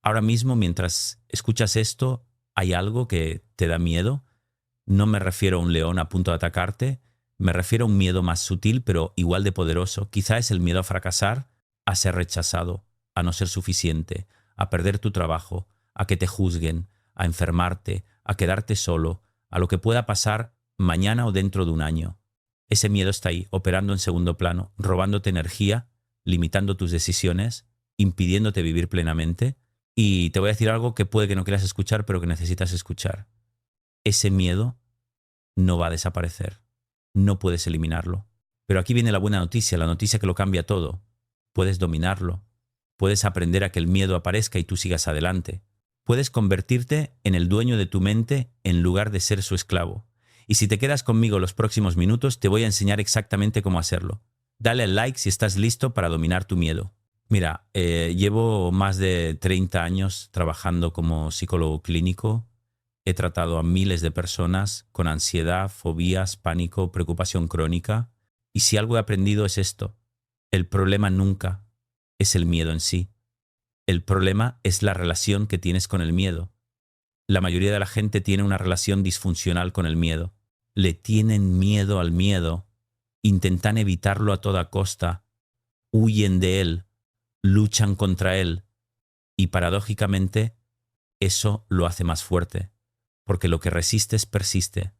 Ahora mismo, mientras escuchas esto, ¿hay algo que te da miedo? No me refiero a un león a punto de atacarte, me refiero a un miedo más sutil pero igual de poderoso. Quizá es el miedo a fracasar, a ser rechazado, a no ser suficiente, a perder tu trabajo, a que te juzguen, a enfermarte, a quedarte solo, a lo que pueda pasar mañana o dentro de un año. Ese miedo está ahí, operando en segundo plano, robándote energía, limitando tus decisiones, impidiéndote vivir plenamente. Y te voy a decir algo que puede que no quieras escuchar, pero que necesitas escuchar. Ese miedo no va a desaparecer. No puedes eliminarlo. Pero aquí viene la noticia que lo cambia todo. Puedes dominarlo. Puedes aprender a que el miedo aparezca y tú sigas adelante. Puedes convertirte en el dueño de tu mente en lugar de ser su esclavo. Y si te quedas conmigo los próximos minutos, te voy a enseñar exactamente cómo hacerlo. Dale al like si estás listo para dominar tu miedo. Mira, llevo más de 30 años trabajando como psicólogo clínico. He tratado a miles de personas con ansiedad, fobías, pánico, preocupación crónica. Y si algo he aprendido es esto. El problema nunca es el miedo en sí. El problema es la relación que tienes con el miedo. La mayoría de la gente tiene una relación disfuncional con el miedo. Le tienen miedo al miedo, intentan evitarlo a toda costa, huyen de él, luchan contra él y paradójicamente eso lo hace más fuerte, porque lo que resistes persiste,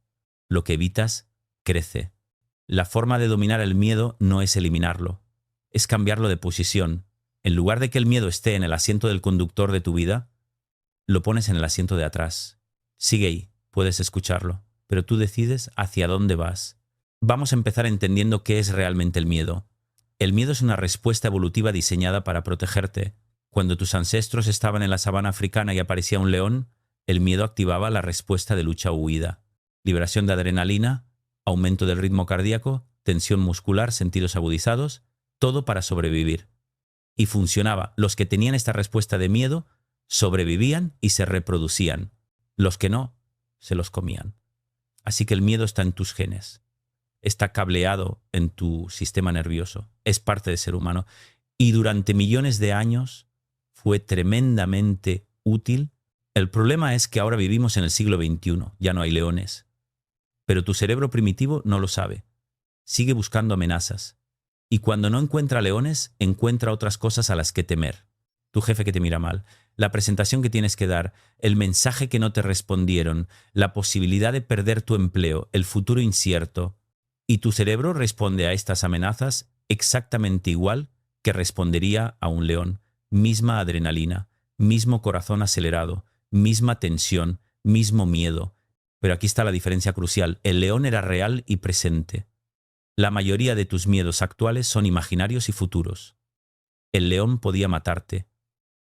lo que evitas crece. La forma de dominar el miedo no es eliminarlo, es cambiarlo de posición. En lugar de que el miedo esté en el asiento del conductor de tu vida, lo pones en el asiento de atrás. Sigue ahí, puedes escucharlo, pero tú decides hacia dónde vas. Vamos a empezar entendiendo qué es realmente el miedo. El miedo es una respuesta evolutiva diseñada para protegerte. Cuando tus ancestros estaban en la sabana africana y aparecía un león, el miedo activaba la respuesta de lucha o huida. Liberación de adrenalina, aumento del ritmo cardíaco, tensión muscular, sentidos agudizados, todo para sobrevivir. Y funcionaba. Los que tenían esta respuesta de miedo sobrevivían y se reproducían. Los que no, se los comían. Así que el miedo está en tus genes. Está cableado en tu sistema nervioso. Es parte del ser humano. Y durante millones de años fue tremendamente útil. El problema es que ahora vivimos en el siglo XXI. Ya no hay leones. Pero tu cerebro primitivo no lo sabe. Sigue buscando amenazas. Y cuando no encuentra leones, encuentra otras cosas a las que temer. Tu jefe que te mira mal, la presentación que tienes que dar, el mensaje que no te respondieron, la posibilidad de perder tu empleo, el futuro incierto. Y tu cerebro responde a estas amenazas exactamente igual que respondería a un león. Misma adrenalina, mismo corazón acelerado, misma tensión, mismo miedo. Pero aquí está la diferencia crucial. El león era real y presente. La mayoría de tus miedos actuales son imaginarios y futuros. El león podía matarte.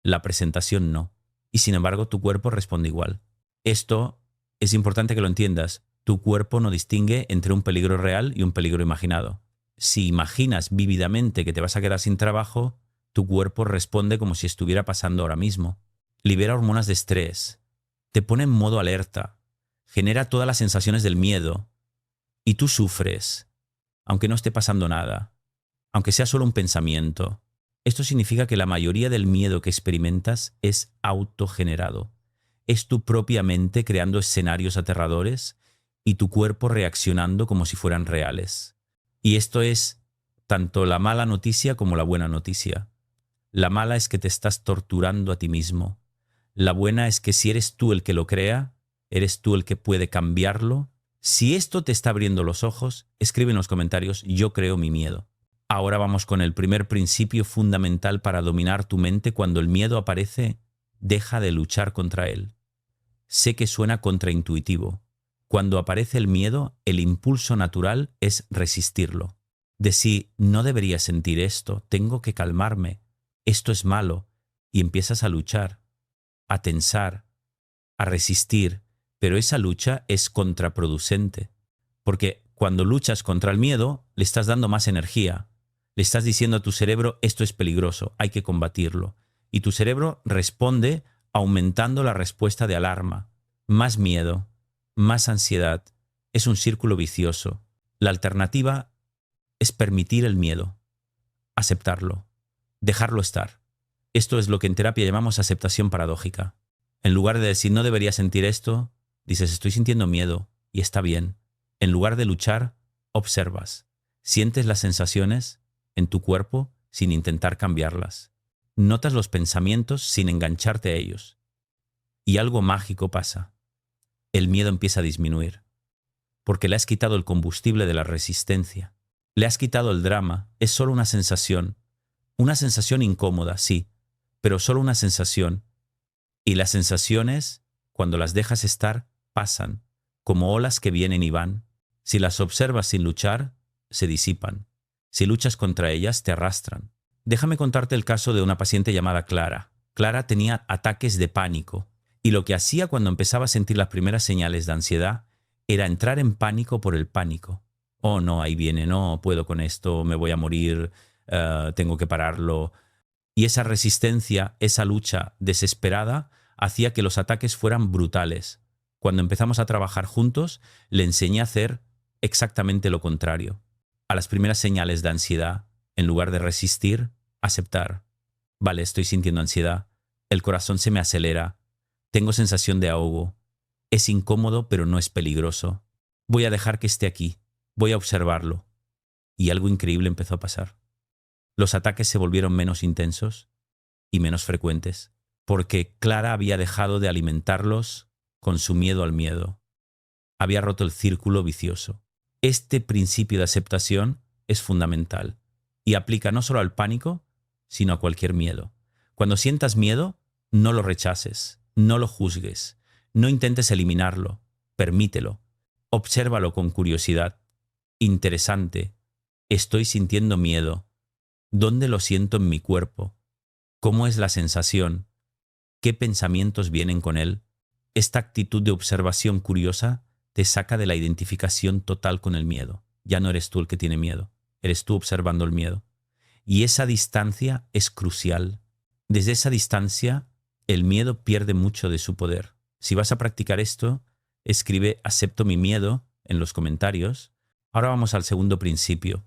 La presentación no. Y sin embargo tu cuerpo responde igual. Esto es importante que lo entiendas. Tu cuerpo no distingue entre un peligro real y un peligro imaginado. Si imaginas vívidamente que te vas a quedar sin trabajo, tu cuerpo responde como si estuviera pasando ahora mismo. Libera hormonas de estrés. Te pone en modo alerta. Genera todas las sensaciones del miedo. Y tú sufres, aunque no esté pasando nada, aunque sea solo un pensamiento. Esto significa que la mayoría del miedo que experimentas es autogenerado. Es tu propia mente creando escenarios aterradores y tu cuerpo reaccionando como si fueran reales. Y esto es tanto la mala noticia como la buena noticia. La mala es que te estás torturando a ti mismo. La buena es que si eres tú el que lo crea, eres tú el que puede cambiarlo. Si esto te está abriendo los ojos, escribe en los comentarios, yo creo mi miedo. Ahora vamos con el primer principio fundamental para dominar tu mente. Cuando el miedo aparece, deja de luchar contra él. Sé que suena contraintuitivo. Cuando aparece el miedo, el impulso natural es resistirlo. Decir, no debería sentir esto, tengo que calmarme, esto es malo, y empiezas a luchar, a tensar, a resistir, pero esa lucha es contraproducente, porque cuando luchas contra el miedo, le estás dando más energía, le estás diciendo a tu cerebro, esto es peligroso, hay que combatirlo, y tu cerebro responde aumentando la respuesta de alarma, más miedo, más ansiedad, es un círculo vicioso. La alternativa es permitir el miedo, aceptarlo, dejarlo estar. Esto es lo que en terapia llamamos aceptación paradójica. En lugar de decir no debería sentir esto, dices estoy sintiendo miedo y está bien. En lugar de luchar, observas. Sientes las sensaciones en tu cuerpo sin intentar cambiarlas. Notas los pensamientos sin engancharte a ellos. Y algo mágico pasa. El miedo empieza a disminuir. Porque le has quitado el combustible de la resistencia. Le has quitado el drama. Es solo una sensación. Una sensación incómoda, sí, pero solo una sensación. Y las sensaciones, cuando las dejas estar, pasan, como olas que vienen y van. Si las observas sin luchar, se disipan. Si luchas contra ellas, te arrastran. Déjame contarte el caso de una paciente llamada Clara. Clara tenía ataques de pánico, y lo que hacía cuando empezaba a sentir las primeras señales de ansiedad era entrar en pánico por el pánico. Oh, no, ahí viene, no puedo con esto, me voy a morir, tengo que pararlo. Y esa resistencia, esa lucha desesperada, hacía que los ataques fueran brutales. Cuando empezamos a trabajar juntos, le enseñé a hacer exactamente lo contrario. A las primeras señales de ansiedad, en lugar de resistir, aceptar. Vale, estoy sintiendo ansiedad, el corazón se me acelera, tengo sensación de ahogo, es incómodo pero no es peligroso. Voy a dejar que esté aquí, voy a observarlo. Y algo increíble empezó a pasar. Los ataques se volvieron menos intensos y menos frecuentes, porque Clara había dejado de alimentarlos con su miedo al miedo. Había roto el círculo vicioso. Este principio de aceptación es fundamental y aplica no solo al pánico, sino a cualquier miedo. Cuando sientas miedo, no lo rechaces, no lo juzgues, no intentes eliminarlo, permítelo, obsérvalo con curiosidad. Interesante, estoy sintiendo miedo. ¿Dónde lo siento en mi cuerpo? ¿Cómo es la sensación? ¿Qué pensamientos vienen con él? Esta actitud de observación curiosa te saca de la identificación total con el miedo. Ya no eres tú el que tiene miedo, eres tú observando el miedo. Y esa distancia es crucial. Desde esa distancia, el miedo pierde mucho de su poder. Si vas a practicar esto, escribe acepto mi miedo en los comentarios. Ahora vamos al segundo principio.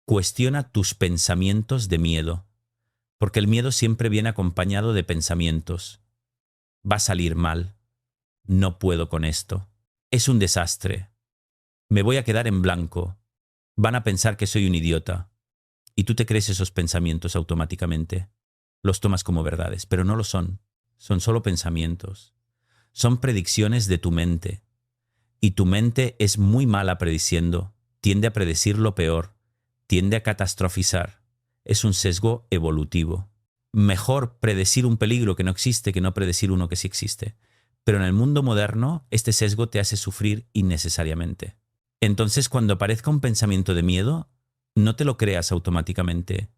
Cuestiona tus pensamientos de miedo, porque el miedo siempre viene acompañado de pensamientos. Va a salir mal. No puedo con esto. Es un desastre. Me voy a quedar en blanco. Van a pensar que soy un idiota. Y tú te crees esos pensamientos automáticamente. Los tomas como verdades, pero no lo son. Son solo pensamientos. Son predicciones de tu mente. Y tu mente es muy mala prediciendo. Tiende a predecir lo peor. Tiende a catastrofizar. Es un sesgo evolutivo. Mejor predecir un peligro que no existe que no predecir uno que sí existe. Pero en el mundo moderno, este sesgo te hace sufrir innecesariamente. Entonces, cuando aparezca un pensamiento de miedo, no te lo creas automáticamente.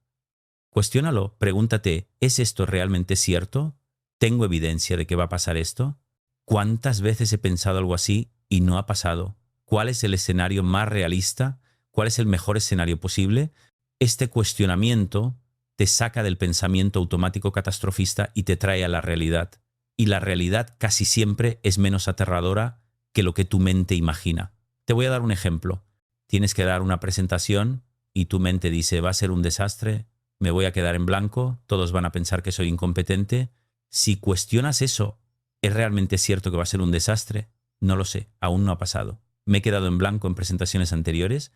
Cuestiónalo, pregúntate, ¿es esto realmente cierto? ¿Tengo evidencia de que va a pasar esto? ¿Cuántas veces he pensado algo así y no ha pasado? ¿Cuál es el escenario más realista? ¿Cuál es el mejor escenario posible? Este cuestionamiento te saca del pensamiento automático catastrofista y te trae a la realidad. Y la realidad casi siempre es menos aterradora que lo que tu mente imagina. Te voy a dar un ejemplo. Tienes que dar una presentación y tu mente dice, va a ser un desastre, me voy a quedar en blanco, todos van a pensar que soy incompetente. Si cuestionas eso, ¿es realmente cierto que va a ser un desastre? No lo sé, aún no ha pasado. Me he quedado en blanco en presentaciones anteriores.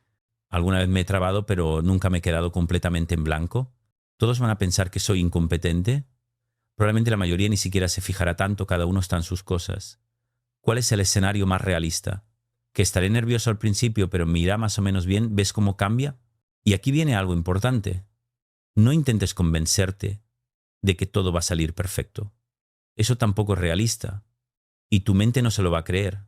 Alguna vez me he trabado, pero nunca me he quedado completamente en blanco. ¿Todos van a pensar que soy incompetente? Probablemente la mayoría ni siquiera se fijará tanto, cada uno está en sus cosas. ¿Cuál es el escenario más realista? Que estaré nervioso al principio, pero me irá más o menos bien, ¿ves cómo cambia? Y aquí viene algo importante. No intentes convencerte de que todo va a salir perfecto. Eso tampoco es realista. Y tu mente no se lo va a creer.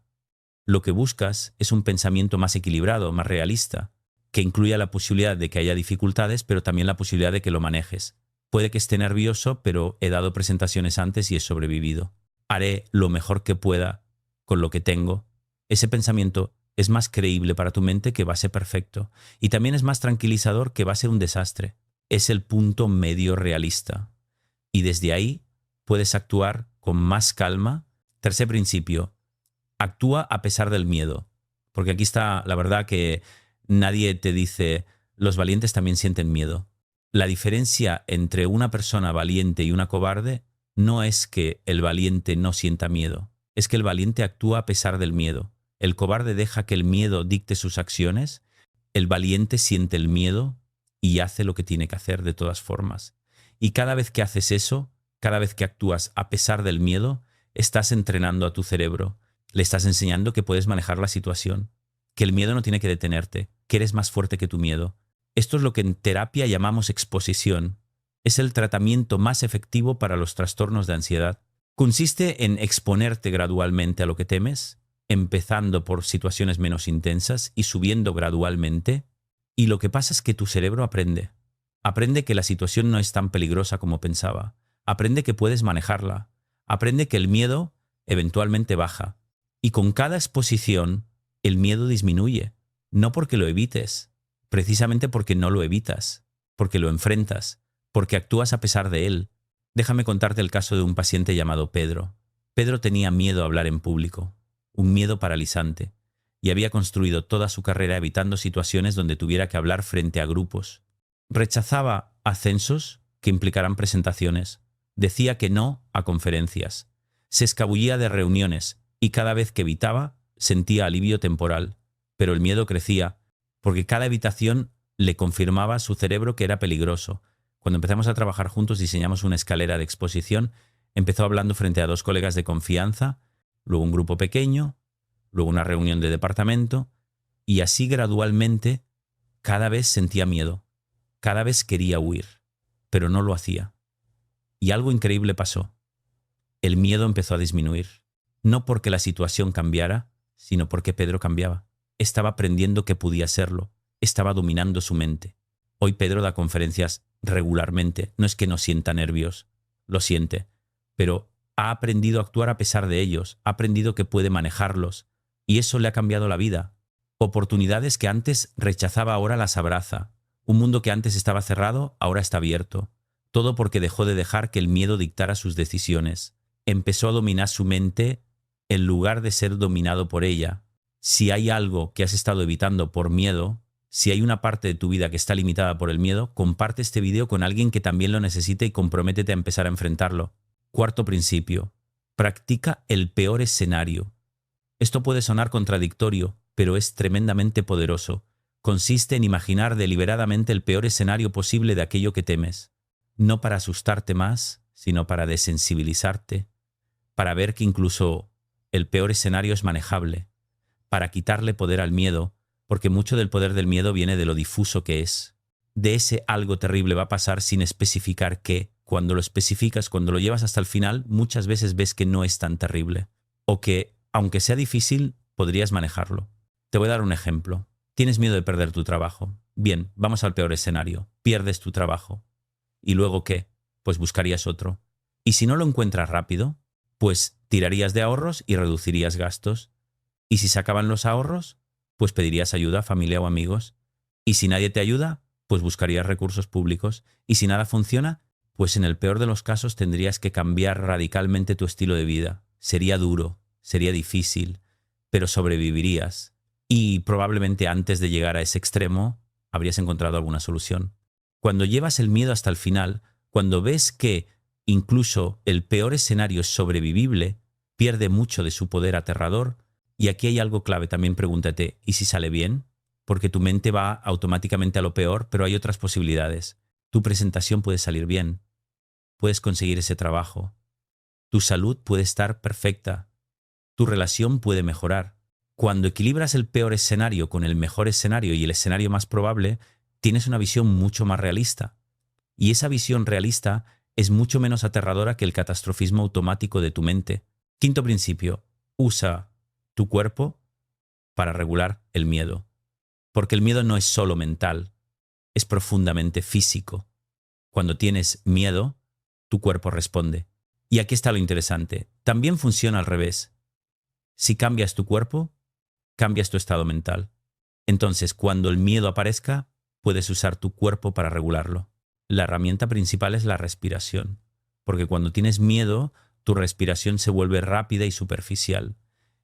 Lo que buscas es un pensamiento más equilibrado, más realista, que incluya la posibilidad de que haya dificultades, pero también la posibilidad de que lo manejes. Puede que esté nervioso, pero he dado presentaciones antes y he sobrevivido. Haré lo mejor que pueda con lo que tengo. Ese pensamiento es más creíble para tu mente que va a ser perfecto. Y también es más tranquilizador que va a ser un desastre. Es el punto medio realista. Y desde ahí puedes actuar con más calma. Tercer principio. Actúa a pesar del miedo. Porque aquí está la verdad que nadie te dice, los valientes también sienten miedo. La diferencia entre una persona valiente y una cobarde no es que el valiente no sienta miedo, es que el valiente actúa a pesar del miedo. El cobarde deja que el miedo dicte sus acciones, el valiente siente el miedo y hace lo que tiene que hacer de todas formas. Y cada vez que haces eso, cada vez que actúas a pesar del miedo, estás entrenando a tu cerebro, le estás enseñando que puedes manejar la situación, que el miedo no tiene que detenerte, que eres más fuerte que tu miedo. Esto es lo que en terapia llamamos exposición. Es el tratamiento más efectivo para los trastornos de ansiedad. Consiste en exponerte gradualmente a lo que temes, empezando por situaciones menos intensas y subiendo gradualmente. Y lo que pasa es que tu cerebro aprende. Aprende que la situación no es tan peligrosa como pensaba. Aprende que puedes manejarla. Aprende que el miedo eventualmente baja. Y con cada exposición, el miedo disminuye. No porque lo evites, precisamente porque no lo evitas, porque lo enfrentas, porque actúas a pesar de él. Déjame contarte el caso de un paciente llamado Pedro. Pedro tenía miedo a hablar en público, un miedo paralizante, y había construido toda su carrera evitando situaciones donde tuviera que hablar frente a grupos. Rechazaba ascensos que implicaran presentaciones, decía que no a conferencias, se escabullía de reuniones y cada vez que evitaba sentía alivio temporal, pero el miedo crecía, porque cada evitación le confirmaba a su cerebro que era peligroso. Cuando empezamos a trabajar juntos diseñamos una escalera de exposición. Empezó hablando frente a 2 colegas de confianza, luego un grupo pequeño, luego una reunión de departamento, y así gradualmente cada vez sentía miedo, cada vez quería huir, pero no lo hacía. Y algo increíble pasó. El miedo empezó a disminuir, no porque la situación cambiara, sino porque Pedro cambiaba. Estaba aprendiendo que podía serlo, estaba dominando su mente. Hoy Pedro da conferencias regularmente, no es que no sienta nervios, lo siente, pero ha aprendido a actuar a pesar de ellos, ha aprendido que puede manejarlos, y eso le ha cambiado la vida. Oportunidades que antes rechazaba ahora las abraza. Un mundo que antes estaba cerrado ahora está abierto. Todo porque dejó de dejar que el miedo dictara sus decisiones. Empezó a dominar su mente en lugar de ser dominado por ella. Si hay algo que has estado evitando por miedo, si hay una parte de tu vida que está limitada por el miedo, comparte este vídeo con alguien que también lo necesite y comprométete a empezar a enfrentarlo. Cuarto principio. Practica el peor escenario. Esto puede sonar contradictorio, pero es tremendamente poderoso. Consiste en imaginar deliberadamente el peor escenario posible de aquello que temes. No para asustarte más, sino para desensibilizarte, para ver que incluso el peor escenario es manejable, para quitarle poder al miedo, porque mucho del poder del miedo viene de lo difuso que es. De ese algo terrible va a pasar sin especificar qué. Cuando lo especificas, cuando lo llevas hasta el final, muchas veces ves que no es tan terrible. O que, aunque sea difícil, podrías manejarlo. Te voy a dar un ejemplo. Tienes miedo de perder tu trabajo. Bien, vamos al peor escenario. Pierdes tu trabajo. ¿Y luego qué? Pues buscarías otro. Y si no lo encuentras rápido, pues tirarías de ahorros y reducirías gastos. Y si se acaban los ahorros, pues pedirías ayuda a familia o amigos. Y si nadie te ayuda, pues buscarías recursos públicos. Y si nada funciona, pues en el peor de los casos tendrías que cambiar radicalmente tu estilo de vida. Sería duro, sería difícil, pero sobrevivirías. Y probablemente antes de llegar a ese extremo, habrías encontrado alguna solución. Cuando llevas el miedo hasta el final, cuando ves que incluso el peor escenario es sobrevivible, pierde mucho de su poder aterrador. Y aquí hay algo clave, también pregúntate, ¿y si sale bien? Porque tu mente va automáticamente a lo peor, pero hay otras posibilidades. Tu presentación puede salir bien, puedes conseguir ese trabajo, tu salud puede estar perfecta, tu relación puede mejorar. Cuando equilibras el peor escenario con el mejor escenario y el escenario más probable, tienes una visión mucho más realista. Y esa visión realista es mucho menos aterradora que el catastrofismo automático de tu mente. Quinto principio, usa tu cuerpo para regular el miedo. Porque el miedo no es solo mental, es profundamente físico. Cuando tienes miedo, tu cuerpo responde. Y aquí está lo interesante. También funciona al revés. Si cambias tu cuerpo, cambias tu estado mental. Entonces, cuando el miedo aparezca, puedes usar tu cuerpo para regularlo. La herramienta principal es la respiración. Porque cuando tienes miedo, tu respiración se vuelve rápida y superficial.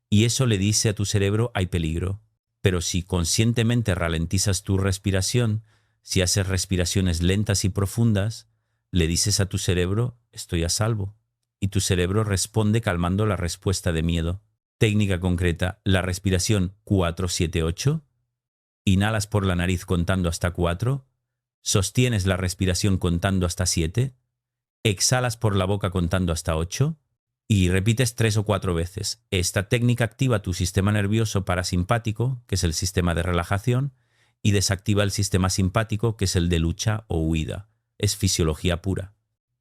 Y eso le dice a tu cerebro, hay peligro. Pero si conscientemente ralentizas tu respiración, Si haces respiraciones lentas y profundas, le dices a tu cerebro, estoy a salvo. Y tu cerebro responde calmando la respuesta de miedo. Técnica concreta, la respiración 4-7-8. Inhalas por la nariz contando hasta 4. Sostienes la respiración contando hasta 7. Exhalas por la boca contando hasta 8. Y repites 3 o 4 veces. Esta técnica activa tu sistema nervioso parasimpático, que es el sistema de relajación, y desactiva el sistema simpático, que es el de lucha o huida. Es fisiología pura.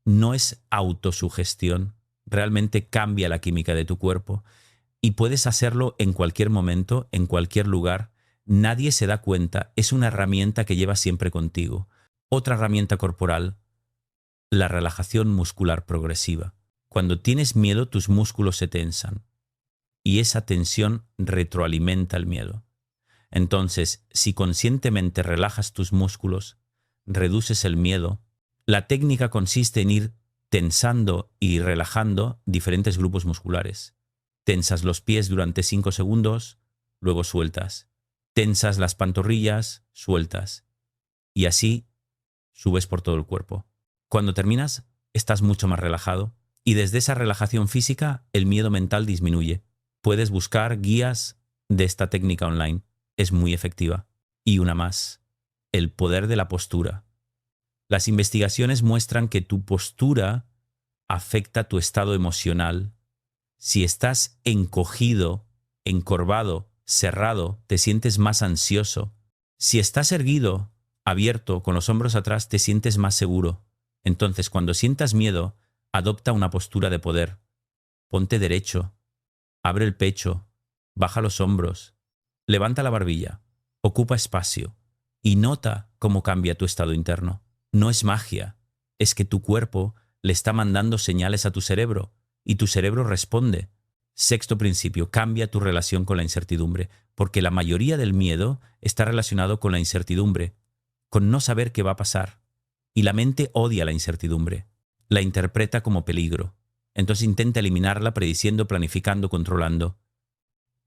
No es autosugestión. Realmente cambia la química de tu cuerpo. Y puedes hacerlo en cualquier momento, en cualquier lugar. Nadie se da cuenta. Es una herramienta que llevas siempre contigo. Otra herramienta corporal, la relajación muscular progresiva. Cuando tienes miedo, tus músculos se tensan. Y esa tensión retroalimenta el miedo. Entonces, si conscientemente relajas tus músculos, reduces el miedo. La técnica consiste en ir tensando y relajando diferentes grupos musculares. Tensas los pies durante 5 segundos, luego sueltas. Tensas las pantorrillas, sueltas. Y así subes por todo el cuerpo. Cuando terminas, estás mucho más relajado. Y desde esa relajación física, el miedo mental disminuye. Puedes buscar guías de esta técnica online. Es muy efectiva. Y una más, el poder de la postura. Las investigaciones muestran que tu postura afecta tu estado emocional. Si estás encogido, encorvado, cerrado, te sientes más ansioso. Si estás erguido, abierto, con los hombros atrás, te sientes más seguro. Entonces, cuando sientas miedo, adopta una postura de poder. Ponte derecho, abre el pecho, baja los hombros, levanta la barbilla, ocupa espacio y nota cómo cambia tu estado interno. No es magia, es que tu cuerpo le está mandando señales a tu cerebro y tu cerebro responde. Sexto principio, cambia tu relación con la incertidumbre, porque la mayoría del miedo está relacionado con la incertidumbre, con no saber qué va a pasar. Y la mente odia la incertidumbre, la interpreta como peligro. Entonces intenta eliminarla prediciendo, planificando, controlando.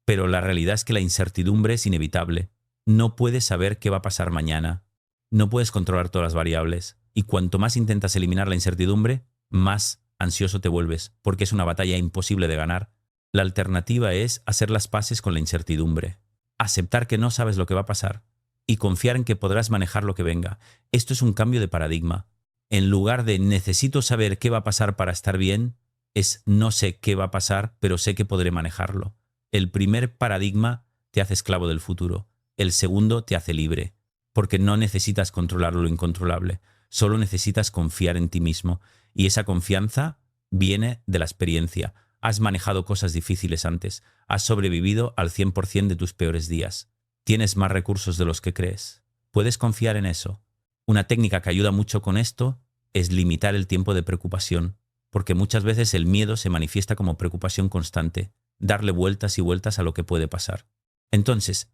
Pero la realidad es que la incertidumbre es inevitable. No puedes saber qué va a pasar mañana. No puedes controlar todas las variables. Y cuanto más intentas eliminar la incertidumbre, más ansioso te vuelves, porque es una batalla imposible de ganar. La alternativa es hacer las paces con la incertidumbre. Aceptar que no sabes lo que va a pasar y confiar en que podrás manejar lo que venga. Esto es un cambio de paradigma. En lugar de necesito saber qué va a pasar para estar bien, es no sé qué va a pasar, pero sé que podré manejarlo. El primer paradigma te hace esclavo del futuro. El segundo te hace libre, porque no necesitas controlar lo incontrolable. Solo necesitas confiar en ti mismo. Y esa confianza viene de la experiencia. Has manejado cosas difíciles antes. Has sobrevivido al 100% de tus peores días. Tienes más recursos de los que crees. Puedes confiar en eso. Una técnica que ayuda mucho con esto es limitar el tiempo de preocupación, porque muchas veces el miedo se manifiesta como preocupación constante, darle vueltas y vueltas a lo que puede pasar. Entonces,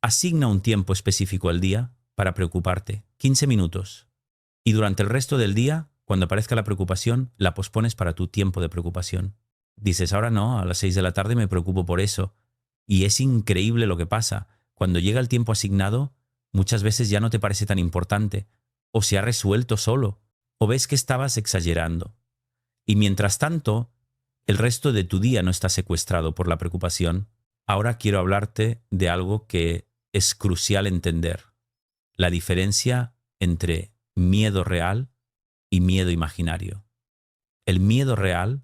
asigna un tiempo específico al día para preocuparte, 15 minutos. Y durante el resto del día, cuando aparezca la preocupación, la pospones para tu tiempo de preocupación. Dices, ahora no, a las 6 de la tarde me preocupo por eso. Y es increíble lo que pasa. Cuando llega el tiempo asignado, muchas veces ya no te parece tan importante, o se ha resuelto solo, o ves que estabas exagerando. Y mientras tanto, el resto de tu día no está secuestrado por la preocupación. Ahora quiero hablarte de algo que es crucial entender. La diferencia entre miedo real y miedo imaginario. El miedo real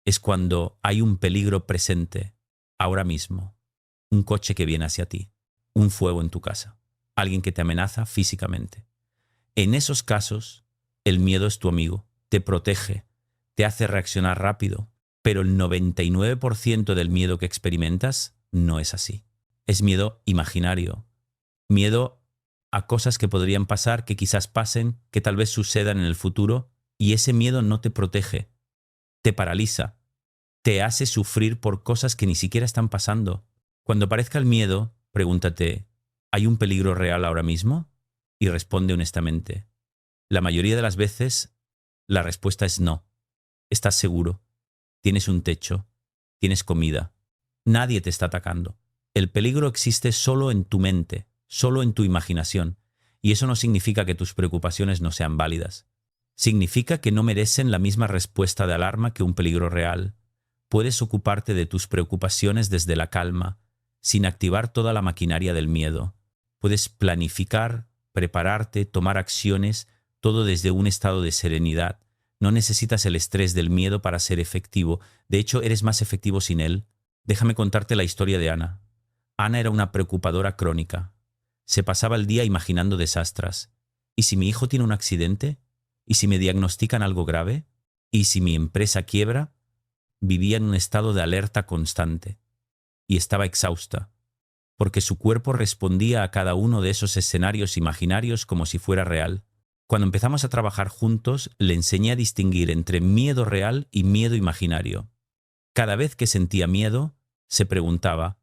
es cuando hay un peligro presente, ahora mismo. Un coche que viene hacia ti, un fuego en tu casa, alguien que te amenaza físicamente. En esos casos, el miedo es tu amigo, te protege, te hace reaccionar rápido, pero el 99% del miedo que experimentas no es así. Es miedo imaginario, miedo a cosas que podrían pasar, que quizás pasen, que tal vez sucedan en el futuro, y ese miedo no te protege, te paraliza, te hace sufrir por cosas que ni siquiera están pasando. Cuando aparezca el miedo, pregúntate, ¿hay un peligro real ahora mismo? Y responde honestamente. La mayoría de las veces, la respuesta es no. Estás seguro, tienes un techo, tienes comida, nadie te está atacando. El peligro existe solo en tu mente, solo en tu imaginación. Y eso no significa que tus preocupaciones no sean válidas. Significa que no merecen la misma respuesta de alarma que un peligro real. Puedes ocuparte de tus preocupaciones desde la calma, sin activar toda la maquinaria del miedo. Puedes planificar, prepararte, tomar acciones, todo desde un estado de serenidad. No necesitas el estrés del miedo para ser efectivo. De hecho, eres más efectivo sin él. Déjame contarte la historia de Ana. Ana era una preocupadora crónica. Se pasaba el día imaginando desastres. ¿Y si mi hijo tiene un accidente? ¿Y si me diagnostican algo grave? ¿Y si mi empresa quiebra? Vivía en un estado de alerta constante. Y estaba exhausta, porque su cuerpo respondía a cada uno de esos escenarios imaginarios como si fuera real. Cuando empezamos a trabajar juntos, le enseñé a distinguir entre miedo real y miedo imaginario. Cada vez que sentía miedo, se preguntaba,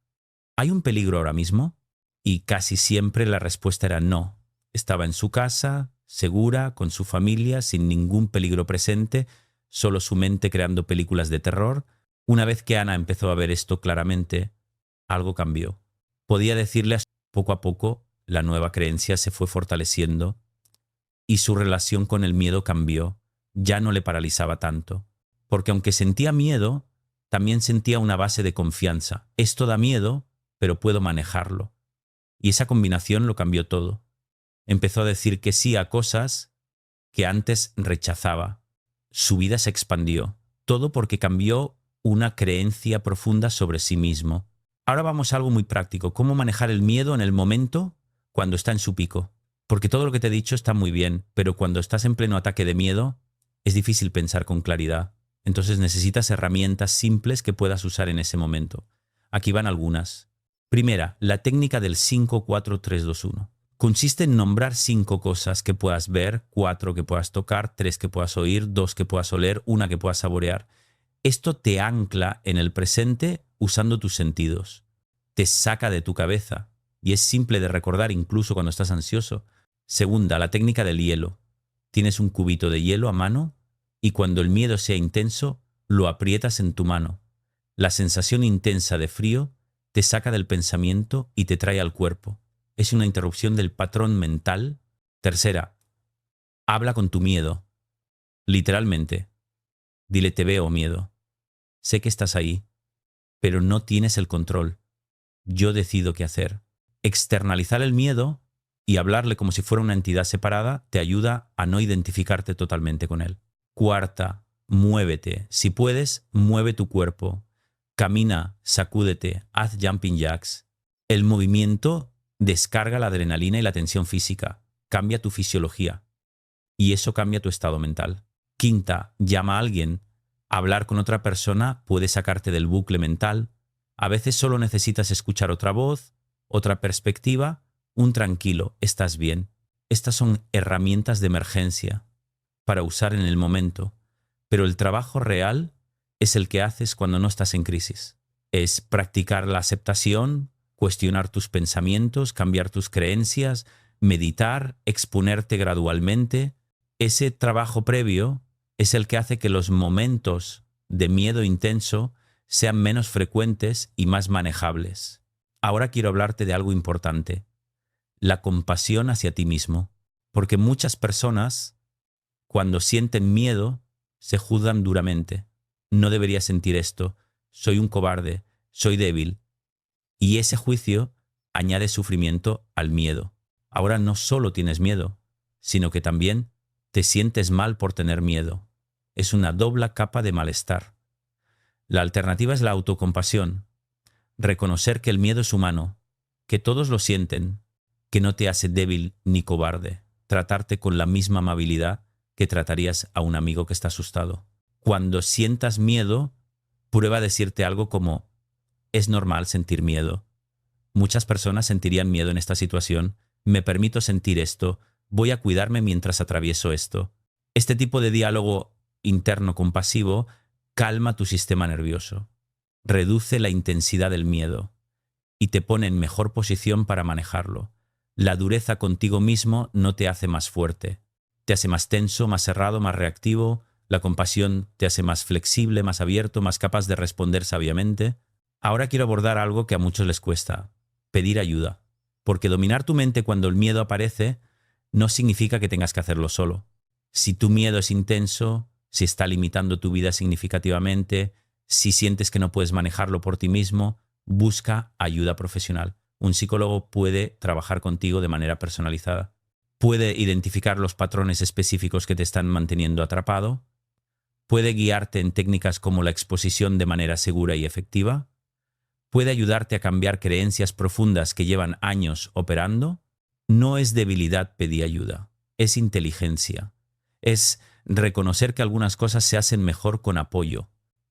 ¿hay un peligro ahora mismo? Y casi siempre la respuesta era no. Estaba en su casa, segura, con su familia, sin ningún peligro presente, solo su mente creando películas de terror. Una vez que Ana empezó a ver esto claramente, algo cambió. Podía decirle poco a poco, la nueva creencia se fue fortaleciendo y su relación con el miedo cambió. Ya no le paralizaba tanto. Porque aunque sentía miedo, también sentía una base de confianza. Esto da miedo, pero puedo manejarlo. Y esa combinación lo cambió todo. Empezó a decir que sí a cosas que antes rechazaba. Su vida se expandió. Todo porque cambió una creencia profunda sobre sí mismo. Ahora vamos a algo muy práctico. ¿Cómo manejar el miedo en el momento cuando está en su pico? Porque todo lo que te he dicho está muy bien, pero cuando estás en pleno ataque de miedo, es difícil pensar con claridad. Entonces necesitas herramientas simples que puedas usar en ese momento. Aquí van algunas. Primera, la técnica del 5-4-3-2-1. Consiste en nombrar 5 cosas que puedas ver, 4 que puedas tocar, 3 que puedas oír, 2 que puedas oler, 1 que puedas saborear. Esto te ancla en el presente usando tus sentidos. Te saca de tu cabeza y es simple de recordar incluso cuando estás ansioso. Segunda, la técnica del hielo. Tienes un cubito de hielo a mano y cuando el miedo sea intenso, lo aprietas en tu mano. La sensación intensa de frío te saca del pensamiento y te trae al cuerpo. Es una interrupción del patrón mental. Tercera, habla con tu miedo. Literalmente. Dile: te veo, miedo. Sé que estás ahí, pero no tienes el control. Yo decido qué hacer. Externalizar el miedo y hablarle como si fuera una entidad separada te ayuda a no identificarte totalmente con él. Cuarta, muévete. Si puedes, mueve tu cuerpo. Camina, sacúdete, haz jumping jacks. El movimiento descarga la adrenalina y la tensión física. Cambia tu fisiología. Y eso cambia tu estado mental. Quinta, llama a alguien. Hablar con otra persona puede sacarte del bucle mental. A veces solo necesitas escuchar otra voz, otra perspectiva, un tranquilo, estás bien. Estas son herramientas de emergencia para usar en el momento, pero el trabajo real es el que haces cuando no estás en crisis. Es practicar la aceptación, cuestionar tus pensamientos, cambiar tus creencias, meditar, exponerte gradualmente. Ese trabajo previo es el que hace que los momentos de miedo intenso sean menos frecuentes y más manejables. Ahora quiero hablarte de algo importante: la compasión hacia ti mismo. Porque muchas personas, cuando sienten miedo, se juzgan duramente. No debería sentir esto. Soy un cobarde. Soy débil. Y ese juicio añade sufrimiento al miedo. Ahora no solo tienes miedo, sino que también te sientes mal por tener miedo. Es una doble capa de malestar. La alternativa es la autocompasión. Reconocer que el miedo es humano, que todos lo sienten, que no te hace débil ni cobarde. Tratarte con la misma amabilidad que tratarías a un amigo que está asustado. Cuando sientas miedo, prueba a decirte algo como: es normal sentir miedo. Muchas personas sentirían miedo en esta situación. Me permito sentir esto. Voy a cuidarme mientras atravieso esto. Este tipo de diálogo interno compasivo calma tu sistema nervioso, reduce la intensidad del miedo y te pone en mejor posición para manejarlo. La dureza contigo mismo no te hace más fuerte, te hace más tenso, más cerrado, más reactivo. La compasión te hace más flexible, más abierto, más capaz de responder sabiamente. Ahora quiero abordar algo que a muchos les cuesta: pedir ayuda. Porque dominar tu mente cuando el miedo aparece no significa que tengas que hacerlo solo. Si tu miedo es intenso, si está limitando tu vida significativamente, si sientes que no puedes manejarlo por ti mismo, busca ayuda profesional. Un psicólogo puede trabajar contigo de manera personalizada. Puede identificar los patrones específicos que te están manteniendo atrapado. Puede guiarte en técnicas como la exposición de manera segura y efectiva. Puede ayudarte a cambiar creencias profundas que llevan años operando. No es debilidad pedir ayuda, es inteligencia. Es reconocer que algunas cosas se hacen mejor con apoyo.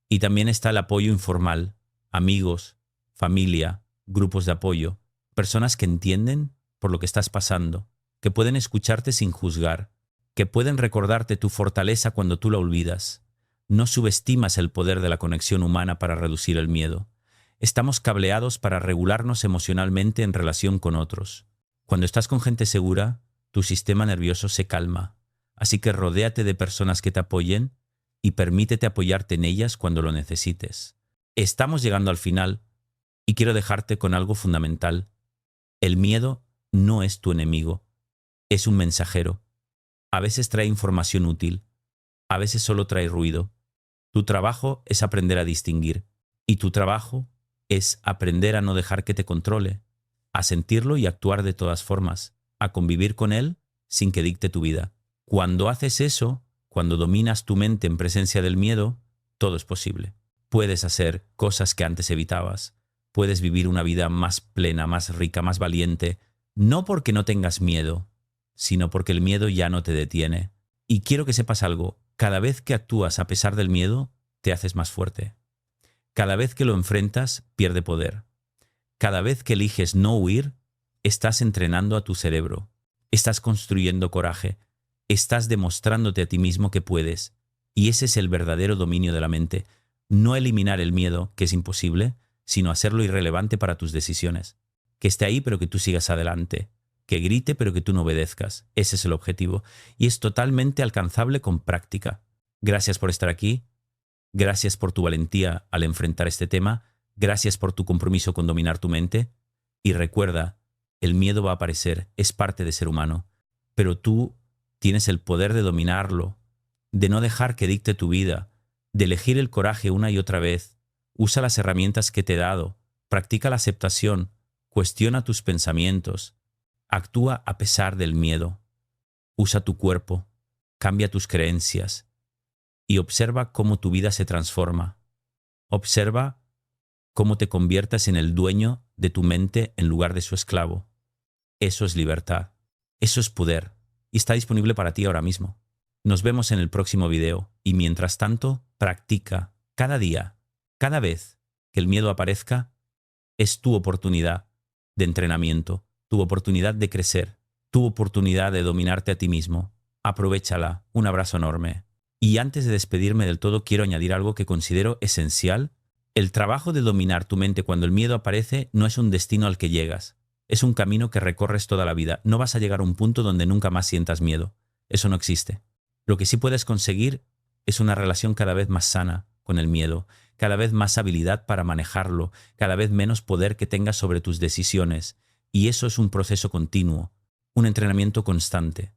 Y también está el apoyo informal, amigos, familia, grupos de apoyo, personas que entienden por lo que estás pasando, que pueden escucharte sin juzgar, que pueden recordarte tu fortaleza cuando tú la olvidas. No subestimas el poder de la conexión humana para reducir el miedo. Estamos cableados para regularnos emocionalmente en relación con otros. Cuando estás con gente segura, tu sistema nervioso se calma. Así que rodéate de personas que te apoyen y permítete apoyarte en ellas cuando lo necesites. Estamos llegando al final y quiero dejarte con algo fundamental. El miedo no es tu enemigo, es un mensajero. A veces trae información útil, a veces solo trae ruido. Tu trabajo es aprender a distinguir y tu trabajo es aprender a no dejar que te controle, a sentirlo y actuar de todas formas, a convivir con él sin que dicte tu vida. Cuando haces eso, cuando dominas tu mente en presencia del miedo, todo es posible. Puedes hacer cosas que antes evitabas. Puedes vivir una vida más plena, más rica, más valiente, no porque no tengas miedo, sino porque el miedo ya no te detiene. Y quiero que sepas algo, cada vez que actúas a pesar del miedo, te haces más fuerte. Cada vez que lo enfrentas, pierde poder. Cada vez que eliges no huir, estás entrenando a tu cerebro. Estás construyendo coraje. Estás demostrándote a ti mismo que puedes. Y ese es el verdadero dominio de la mente. No eliminar el miedo, que es imposible, sino hacerlo irrelevante para tus decisiones. Que esté ahí, pero que tú sigas adelante. Que grite, pero que tú no obedezcas. Ese es el objetivo. Y es totalmente alcanzable con práctica. Gracias por estar aquí. Gracias por tu valentía al enfrentar este tema. Gracias por tu compromiso con dominar tu mente. Y recuerda, el miedo va a aparecer, es parte de ser humano. Pero tú tienes el poder de dominarlo, de no dejar que dicte tu vida, de elegir el coraje una y otra vez. Usa las herramientas que te he dado. Practica la aceptación. Cuestiona tus pensamientos. Actúa a pesar del miedo. Usa tu cuerpo. Cambia tus creencias. Y observa cómo tu vida se transforma. Observa cómo te conviertas en el dueño de tu mente en lugar de su esclavo. Eso es libertad. Eso es poder. Y está disponible para ti ahora mismo. Nos vemos en el próximo video. Y mientras tanto, practica cada día, cada vez que el miedo aparezca, es tu oportunidad de entrenamiento, tu oportunidad de crecer, tu oportunidad de dominarte a ti mismo. Aprovéchala. Un abrazo enorme. Y antes de despedirme del todo, quiero añadir algo que considero esencial. El trabajo de dominar tu mente cuando el miedo aparece no es un destino al que llegas. Es un camino que recorres toda la vida. No vas a llegar a un punto donde nunca más sientas miedo. Eso no existe. Lo que sí puedes conseguir es una relación cada vez más sana con el miedo, cada vez más habilidad para manejarlo, cada vez menos poder que tengas sobre tus decisiones. Y eso es un proceso continuo, un entrenamiento constante.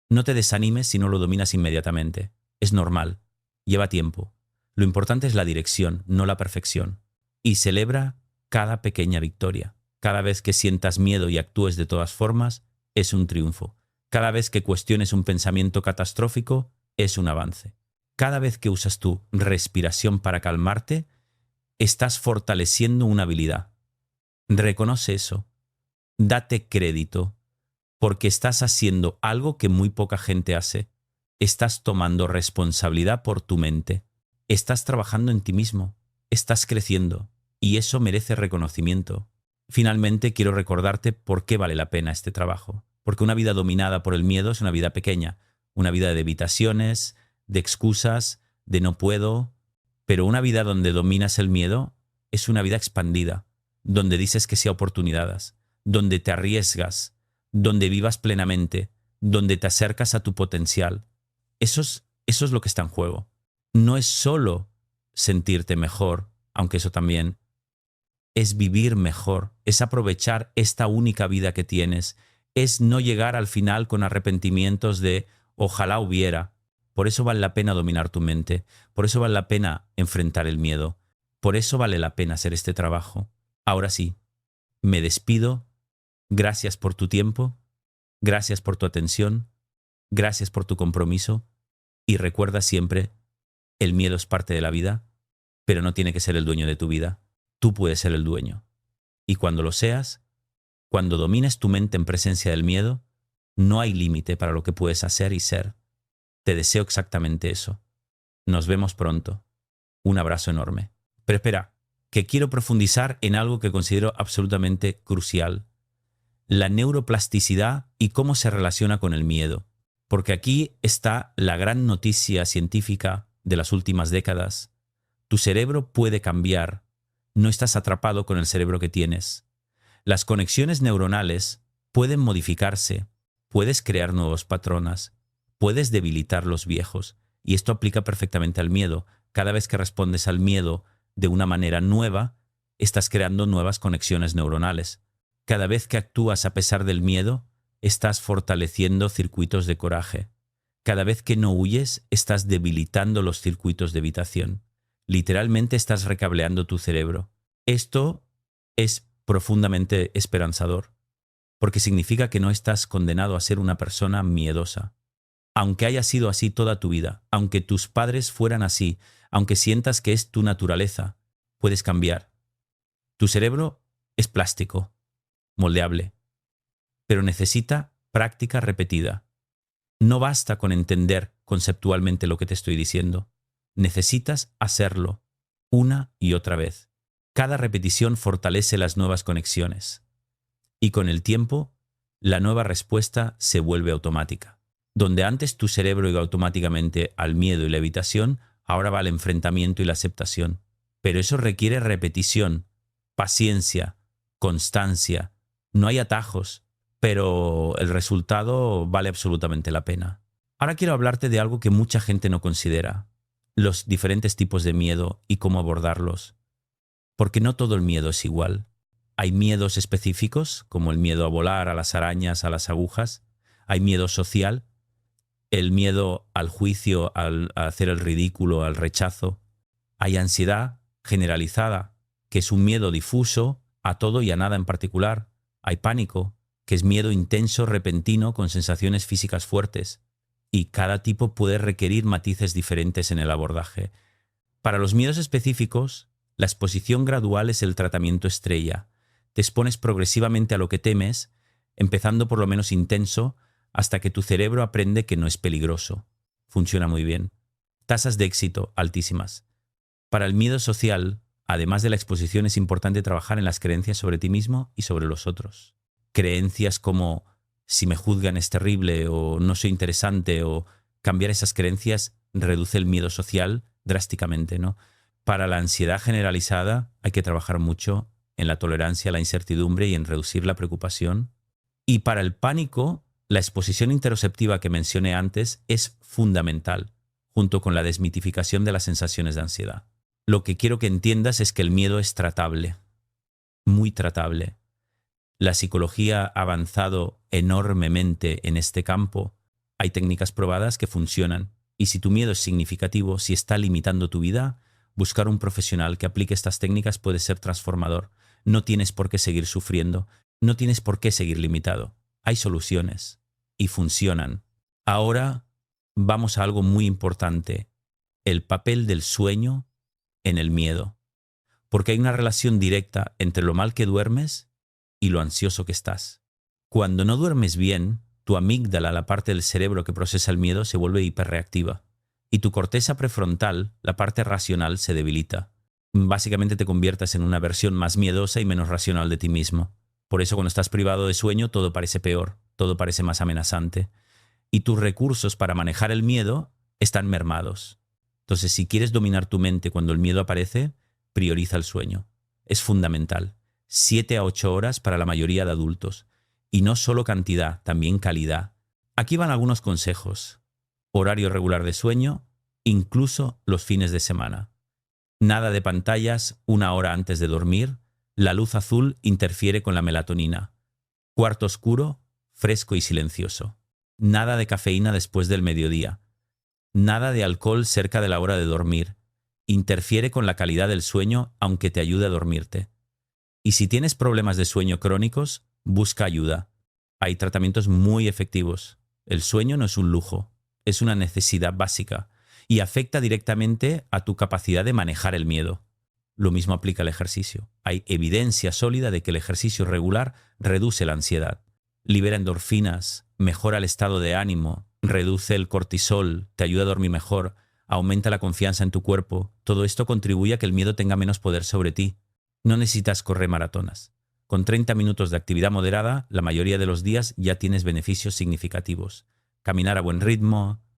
No te desanimes si no lo dominas inmediatamente. Es normal. Lleva tiempo. Lo importante es la dirección, no la perfección. Y celebra cada pequeña victoria. Cada vez que sientas miedo y actúes de todas formas, es un triunfo. Cada vez que cuestiones un pensamiento catastrófico, es un avance. Cada vez que usas tu respiración para calmarte, estás fortaleciendo una habilidad. Reconoce eso. Date crédito, porque estás haciendo algo que muy poca gente hace. Estás tomando responsabilidad por tu mente. Estás trabajando en ti mismo. Estás creciendo. Y eso merece reconocimiento. Finalmente, quiero recordarte por qué vale la pena este trabajo. Porque una vida dominada por el miedo es una vida pequeña. Una vida de evitaciones, de excusas, de no puedo. Pero una vida donde dominas el miedo es una vida expandida. Donde dices que sí a oportunidades. Donde te arriesgas. Donde vivas plenamente. Donde te acercas a tu potencial. Eso es lo que está en juego. No es solo sentirte mejor, aunque eso también. Es vivir mejor, es aprovechar esta única vida que tienes, es no llegar al final con arrepentimientos de ojalá hubiera. Por eso vale la pena dominar tu mente, por eso vale la pena enfrentar el miedo, por eso vale la pena hacer este trabajo. Ahora sí, me despido. Gracias por tu tiempo, gracias por tu atención, gracias por tu compromiso y recuerda siempre, el miedo es parte de la vida, pero no tiene que ser el dueño de tu vida. Tú puedes ser el dueño. Y cuando lo seas, cuando domines tu mente en presencia del miedo, no hay límite para lo que puedes hacer y ser. Te deseo exactamente eso. Nos vemos pronto. Un abrazo enorme. Pero espera, que quiero profundizar en algo que considero absolutamente crucial. La neuroplasticidad y cómo se relaciona con el miedo. Porque aquí está la gran noticia científica de las últimas décadas. Tu cerebro puede cambiar. No estás atrapado con el cerebro que tienes. Las conexiones neuronales pueden modificarse. Puedes crear nuevos patrones. Puedes debilitar los viejos. Y esto aplica perfectamente al miedo. Cada vez que respondes al miedo de una manera nueva, estás creando nuevas conexiones neuronales. Cada vez que actúas a pesar del miedo, estás fortaleciendo circuitos de coraje. Cada vez que no huyes, estás debilitando los circuitos de evitación. Literalmente estás recableando tu cerebro. Esto es profundamente esperanzador, porque significa que no estás condenado a ser una persona miedosa. Aunque haya sido así toda tu vida, aunque tus padres fueran así, aunque sientas que es tu naturaleza, puedes cambiar. Tu cerebro es plástico, moldeable, pero necesita práctica repetida. No basta con entender conceptualmente lo que te estoy diciendo. Necesitas hacerlo una y otra vez. Cada repetición fortalece las nuevas conexiones. Y con el tiempo, la nueva respuesta se vuelve automática. Donde antes tu cerebro iba automáticamente al miedo y la evitación, ahora va al enfrentamiento y la aceptación. Pero eso requiere repetición, paciencia, constancia. No hay atajos, pero el resultado vale absolutamente la pena. Ahora quiero hablarte de algo que mucha gente no considera: los diferentes tipos de miedo y cómo abordarlos. Porque no todo el miedo es igual. Hay miedos específicos, como el miedo a volar, a las arañas, a las agujas. Hay miedo social, el miedo al juicio, a hacer el ridículo, al rechazo. Hay ansiedad generalizada, que es un miedo difuso a todo y a nada en particular. Hay pánico, que es miedo intenso, repentino, con sensaciones físicas fuertes. Y cada tipo puede requerir matices diferentes en el abordaje. Para los miedos específicos, la exposición gradual es el tratamiento estrella. Te expones progresivamente a lo que temes, empezando por lo menos intenso, hasta que tu cerebro aprende que no es peligroso. Funciona muy bien. Tasas de éxito altísimas. Para el miedo social, además de la exposición, es importante trabajar en las creencias sobre ti mismo y sobre los otros. Creencias como si me juzgan es terrible, o no soy interesante, o cambiar esas creencias reduce el miedo social drásticamente, ¿no? Para la ansiedad generalizada hay que trabajar mucho en la tolerancia a la incertidumbre y en reducir la preocupación. Y para el pánico, la exposición interoceptiva que mencioné antes es fundamental, junto con la desmitificación de las sensaciones de ansiedad. Lo que quiero que entiendas es que el miedo es tratable, muy tratable. La psicología ha avanzado enormemente en este campo. Hay técnicas probadas que funcionan. Y si tu miedo es significativo, si está limitando tu vida, buscar un profesional que aplique estas técnicas puede ser transformador. No tienes por qué seguir sufriendo, no tienes por qué seguir limitado. Hay soluciones y funcionan. Ahora vamos a algo muy importante: el papel del sueño en el miedo. Porque hay una relación directa entre lo mal que duermes y lo ansioso que estás. Cuando no duermes bien, tu amígdala, la parte del cerebro que procesa el miedo, se vuelve hiperreactiva. Y tu corteza prefrontal, la parte racional, se debilita. Básicamente te conviertes en una versión más miedosa y menos racional de ti mismo. Por eso cuando estás privado de sueño todo parece peor, todo parece más amenazante. Y tus recursos para manejar el miedo están mermados. Entonces, si quieres dominar tu mente cuando el miedo aparece, prioriza el sueño. Es fundamental. 7 a 8 horas para la mayoría de adultos. Y no solo cantidad, también calidad. Aquí van algunos consejos. Horario regular de sueño, incluso los fines de semana. Nada de pantallas 1 hora antes de dormir. La luz azul interfiere con la melatonina. Cuarto oscuro, fresco y silencioso. Nada de cafeína después del mediodía. Nada de alcohol cerca de la hora de dormir. Interfiere con la calidad del sueño aunque te ayude a dormirte. Y si tienes problemas de sueño crónicos, busca ayuda. Hay tratamientos muy efectivos. El sueño no es un lujo, es una necesidad básica y afecta directamente a tu capacidad de manejar el miedo. Lo mismo aplica al ejercicio. Hay evidencia sólida de que el ejercicio regular reduce la ansiedad, libera endorfinas, mejora el estado de ánimo, reduce el cortisol, te ayuda a dormir mejor, aumenta la confianza en tu cuerpo. Todo esto contribuye a que el miedo tenga menos poder sobre ti. No necesitas correr maratonas. Con 30 minutos de actividad moderada, la mayoría de los días ya tienes beneficios significativos. Caminar a buen ritmo,